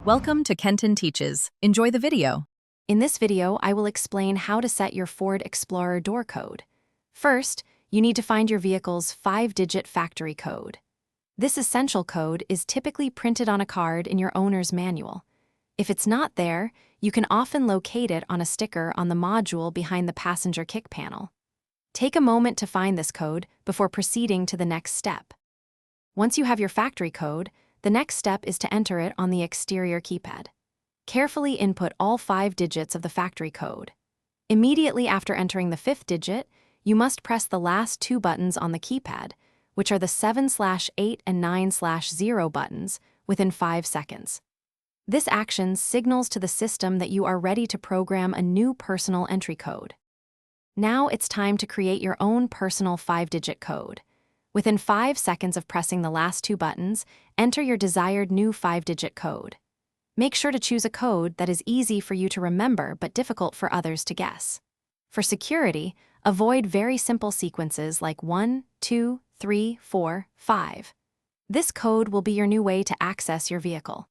Welcome to Kenton Teaches. Enjoy the video. In this video, I will explain how to set your Ford Explorer door code. First, you need to find your vehicle's 5-digit factory code. This essential code is typically printed on a card in your owner's manual. If it's not there, you can often locate it on a sticker on the module behind the passenger kick panel. Take a moment to find this code before proceeding to the next step. Once you have your factory code, the next step is to enter it on the exterior keypad. Carefully input all 5 digits of the factory code. Immediately after entering the 5th digit, you must press the last 2 buttons on the keypad, which are the 7/8 and 9/0 buttons, within 5 seconds. This action signals to the system that you are ready to program a new personal entry code. Now it's time to create your own personal 5-digit code. Within 5 seconds of pressing the last 2 buttons, enter your desired new 5-digit code. Make sure to choose a code that is easy for you to remember but difficult for others to guess. For security, avoid very simple sequences like 1, 2, 3, 4, 5. This code will be your new way to access your vehicle.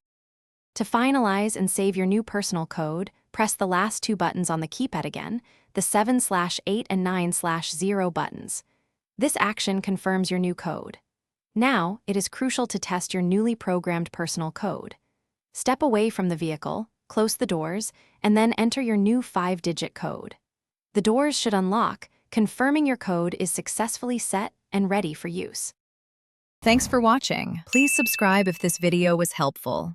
To finalize and save your new personal code, press the last 2 buttons on the keypad again, the 7/8 and 9/0 buttons. This action confirms your new code. Now, it is crucial to test your newly programmed personal code. Step away from the vehicle, close the doors, and then enter your new 5-digit code. The doors should unlock, confirming your code is successfully set and ready for use. Thanks for watching. Please subscribe if this video was helpful.